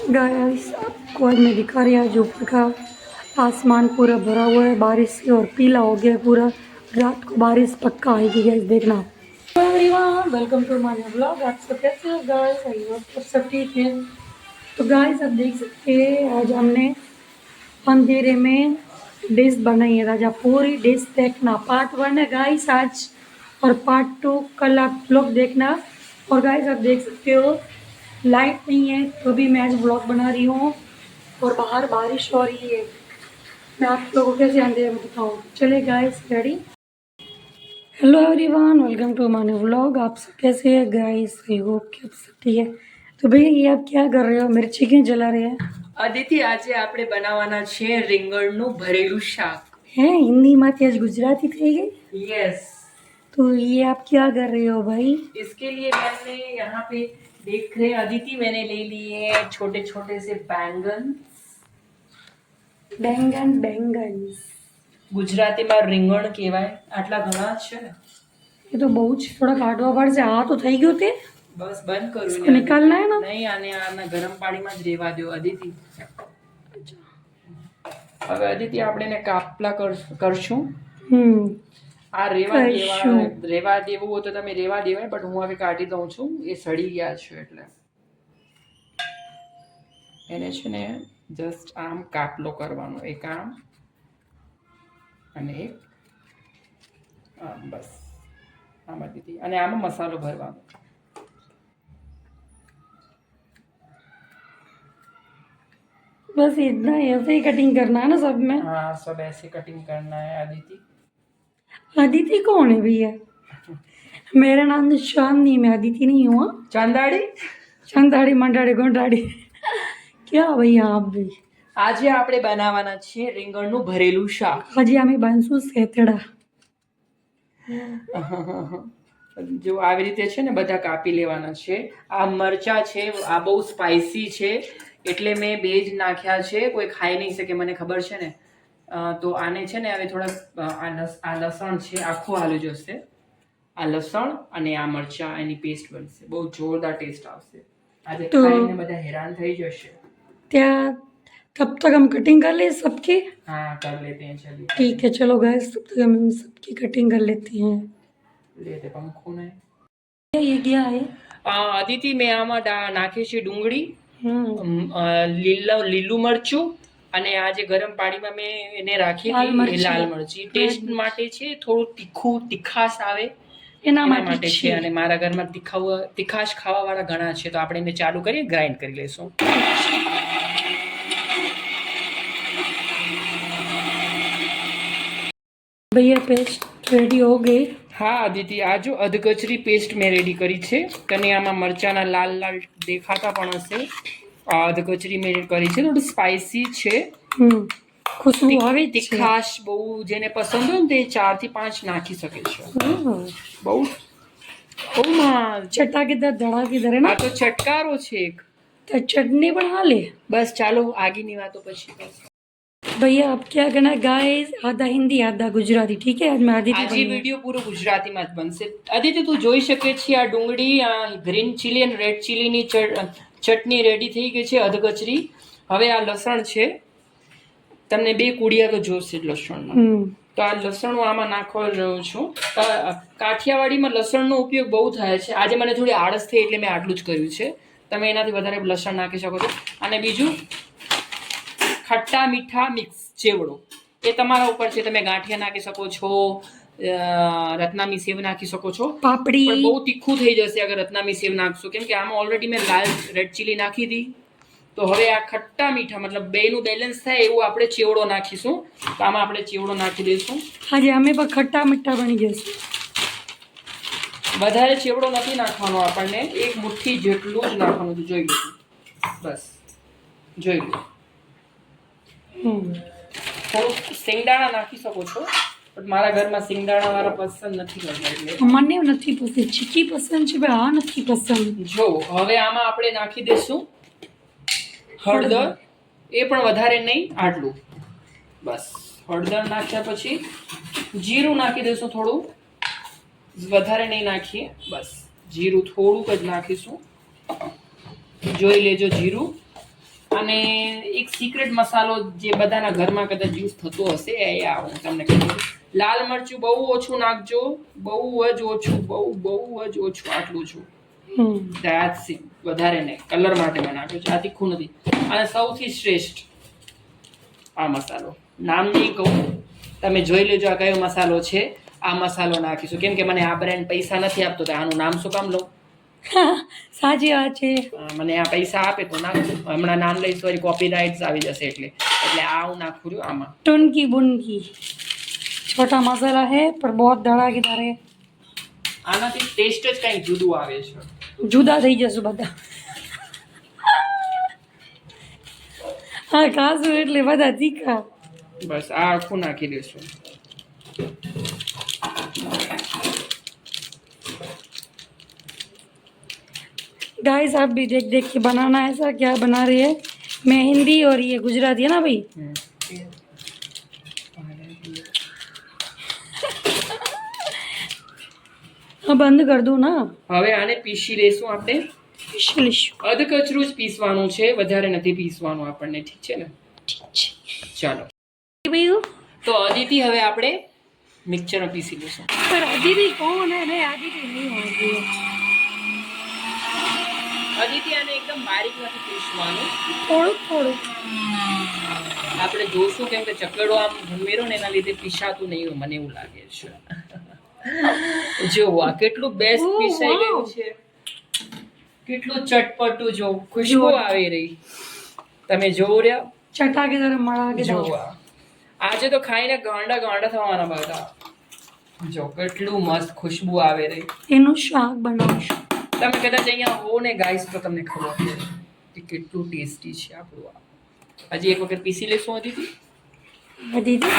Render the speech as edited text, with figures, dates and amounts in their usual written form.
Guys आपको आज मैं दिखा रही हूँ आज ऊपर का आसमान पूरा भरा हुआ है बारिश से और पीला हो गया है पूरा। रात को बारिश पक्का आएगी गाइस, देखना। Everyone welcome to my blog. आप सब कैसे हो गाइस? आई होप सब ठीक है। तो गाइस आप देख सकते हैं आज हमने अंधेरे में डिश बनाई है राजा। पूरी डिश देखना। पार्ट 1 है गाइस आज और पार्ट 2 कल आप लोग देखना। और गाइस आप देख सकते हो लाइट नहीं है तो भी मैं आज ब्लॉग बना रही हूँ और बाहर बारिश हो रही है। मैं आप लोगों को कैसे अंधेरे में दिखाऊँ। चले guys ready. Hello everyone welcome to my vlog. आप सब कैसे हैं गाइस? आई होप कि आप सब ठीक है। तो भैया ये आप क्या कर रहे हो? मिर्ची क्यों जला रहे हैं? અદિતિ આજે આપણે બનાવવાના છે રીંગણનું ભરેલું શાક। हैं हिंदी में आज गुजराती थी गई। यस, तो ये आप क्या कर रहे हो भाई? इसके लिए मैंने यहाँ पे देख रहे अदिति मैंने ले लिए छोटे छोटे से बैंगन। बैंगन बैंगन ગુજરાતીમાં રીંગણ કહેવાય। આટલા ઘણા જ છે ને। ये तो बहुत थोड़ा काटवा पड़ से। हाँ तो थी गयो थे। બસ બંધ કરું इसको निकालना है ना? નહીં, આને આના ગરમ પાણીમાં જ રહેવા દો અદિતિ। હવે અદિતિ આપણે એને કાપલા કરશું। આ રેવા દેવું હોય તો તમે રેવા દેવાય, બટ હું હવે કાઢી દઉં છું। એ સડી ગયા છે એટલે એને છે ને જસ્ટ આમ કાપલો કરવાનો, એક આમ અને એક આમ, બસ આમાં દીધી। અને આમાં મસાલો ભરવાનો। बस इतना ऐसे ही कटिंग करना है ना सब में? हाँ, सब ऐसे कटिंग करना है अदिति। अदिति कौन है भैया? मेरा नाम तो चांदनी, मैं अदिति नहीं हूँ। ચાંદાડી चांदाड़ी मंडाड़ी गोंडाड़ी क्या भैया आप भी? આજે આપણે બનાવવાના છે રીંગણનું ભરેલું શાક। हजी आम्ही बनसू सेतड़ा। જો આવી રીતે છે ને બધા કાપી લેવાના છે। આ મરચા છે, આ બહુ સ્પાઇસી છે એટલે મેં બે જ નાખ્યા છે। કોઈ ખાઈ નહીં શકે મને ખબર છે ને। તો આને છે ને હવે થોડા આ લસણ છે આખું આલુ જશે। આ લસણ અને આ મરચા એની પેસ્ટ બનશે। બહુ જોરદાર ટેસ્ટ આવશે। આજે ખાઈને બધા હેરાન થઈ જશે। क्या तब तक हम कटिंग कर ले सबकी? हाँ कर लेते हैं, चलिए ठीक है चलो गैस, तब तक हम सबकी कटिंग कर लेते हैं। लेते पंखो ने। ये क्या है? અદિતિ મેં આમાં નાખી છે ડુંગળી, લીલું મરચું અને આ જે ગરમ પાણીમાં મેં એને રાખી હતી લાલ મરચી ટેસ્ટ માટે છે। થોડું તીખાશ આવે એના માટે છે। અને મારા ઘરમાં તીખાશ ખાવા વાળા ઘણા છે તો આપણે એને ચાલુ કરીએ, ગ્રાઇન્ડ કરી લઈશું। भैया पेस्ट रेडी हो गई? હા અદિતિ, આ જો અધકચરી પેસ્ટ મેં રેડી કરી છે। તને આમાં મરચાના લાલ લાલ દેખાતા પણ હશે। આ અધકચરી મેં કરી છે, થોડું સ્પાઇસી છે। खुशबू આવે છે। તીખાશ બહુ જેને પસંદ હોય ને તે 4 થી 5 નાખી શકે છે। બહુ ચટાકેદાર ધડાકેદાર है ना? આ તો ચટકારો છે એક। तो चटनी बना ले। બસ ચાલો આગળની વાતો પછી। भैया अब क्या करना है गाइस? आधा हिंदी आधा गुजराती, ठीक है? आज मैं आधी આજે વિડિયો પૂરો ગુજરાતીમાં જ બનશે। અદિતિ તું જોઈ શકે છે આ ડુંગળી, આ ગ્રીન ચીલી અને રેડ ચીલીની ચટણી રેડી થઈ ગઈ છે અધકચરી। હવે આ લસણ છે, તમને 2 કુડિયા તો જોશે લસણના, તો આ લસણ હું આમાં નાખવા રહ્યો છું। કાઠિયાવાડીમાં લસણનો ઉપયોગ બહુ થાય છે। આજે મને થોડી આળસ થઈ એટલે મેં આટલું જ કર્યું છે। તમે એનાથી વધારે લસણ નાખી શકો છો। અને બીજું ખટ્ટા મીઠા મિક્સ ચેવડો, એ તમારા ઉપર છે। તમે ગાંઠિયા નાખી શકો છો, રત્નામી સેવ નાખી શકો છો। પાપડી પણ બહુ તીખું થઈ જશે અગર રત્નામી સેવ નાખશો, કેમ કે આમાં ઓલરેડી મેં લાલ રેડ ચીલી નાખી હતી। તો હવે આ ખટ્ટા મીઠા મતલબ બેનું બેલેન્સ થાય એવું આપણે ચેવડો નાખીશું। તો આમાં આપણે ચેવડો નાખી દઈશું। આજે અમે પણ ખટ્ટા મીઠા બની જશે। વધારે ચેવડો નથી નાખવાનો, આપણને 1 મુઠ્ઠી જેટલું જ નાખવાનું છે। જોઈ લો, બસ જોઈ લો। થોડું સિંગદાણા નાખી શકો છો, પણ મારા ઘરમાં સિંગદાણા વાળા પસંદ નથી કરતા એટલે મને નથી પસંદ। ચીકી પસંદ છે પણ આ નથી પસંદ। જો હવે આમાં આપણે નાખી દઈશું હળદર, એ પણ વધારે નહીં, આટલું બસ। હળદર નાખ્યા પછી જીરું નાખી દઈશું, થોડું વધારે નહીં નાખીએ, બસ જીરું થોડુંક જ નાખીશું। જોઈ લેજો જીરું। અને એક સિક્રેટ મસાલો જે બધાના ઘરમાં કદાચ યુઝ થતો હશે એ આ હું તમને કહું છું. લાલ મરચું બહુ ઓછું નાખજો, બહુ જ ઓછું, બહુ જ ઓછું, આટલું છું. That's it. વધારે નહીં, કલર માટે મેં નાખ્યું છે, આ તીખું નથી. અને સૌથી શ્રેષ્ઠ આ મસાલો, નામ નહીં કહું, તમે જોઈ લેજો આ કયો મસાલો છે. આ મસાલો નાખીશું કેમ કે મને આ બ્રાન્ડ પૈસા નથી આપતો, તો આનું નામ શું કામ લઉં? સાચી વાત છે. મને આ પૈસા આપે તો નાખું. હમણાં નામ લઈશ તો કોપીરાઇટ્સ આવી જશે, એટલે આ હું નાખું છું આમાં. टुनकी बुनकी छोटा मसाला है पर बहुत धड़ाकेदार है. આનાથી ટેસ્ટ જ કંઈક જુદું આવે છે. જુદા થઈ જશું બધા. હા, કાજુ એટલે બધા તીખા. બસ આ આખું નાખી દઈશું. गाइस आप भी देख देख के बनाना है. ऐसा क्या बना रही है? मैं हिंदी और ये गुजराती है ना भाई. हाँ बंद कर दूँ ना. હવે આને પીસી લેશું આપણે. પીસી લઈશું. અધકચરું જ પીસવાનું છે, વધારે નથી પીસવાનું આપણને. ઠીક છે ને? ઠીક છે. ચાલો ભાઈ તો અદિતિ હવે આપણે મિક્સરમાં પીસી લઈશું. पर अदिति कौन है? नहीं अदिति नहीं होती है. અદિતિ આને એકદમ બારીક નથી પીસવાનું, થોડુંક થોડુંક. આપણે જોશું કેમ કે ચકડો આમ ઘમેરો ને એના લીધે પીસાતું નહીં હોય, મને એવું લાગે છે. જો આ કેટલું બેસ્ટ પીસાઈ ગયું છે, કેટલું ચટપટું. જો ખુશ્બુ આવી રહી, તમે જોવો રહ્યા. ચટાકેદાર મળા કે જો આજે તો ખાઈને ગાંડા ગાંડા થવાના બધા. જો કેટલું મસ્ત ખુશ્બુ આવી રહી. એનું શાક બનાવશું. તમે કદાચ અહીંયા હો ને ગાઈસ તો તમને ખબર પડે કે કેટલું ટેસ્ટી છે આપણું આ. હજી એક વખત પીસી લેશું અદિતિ. અદિતિ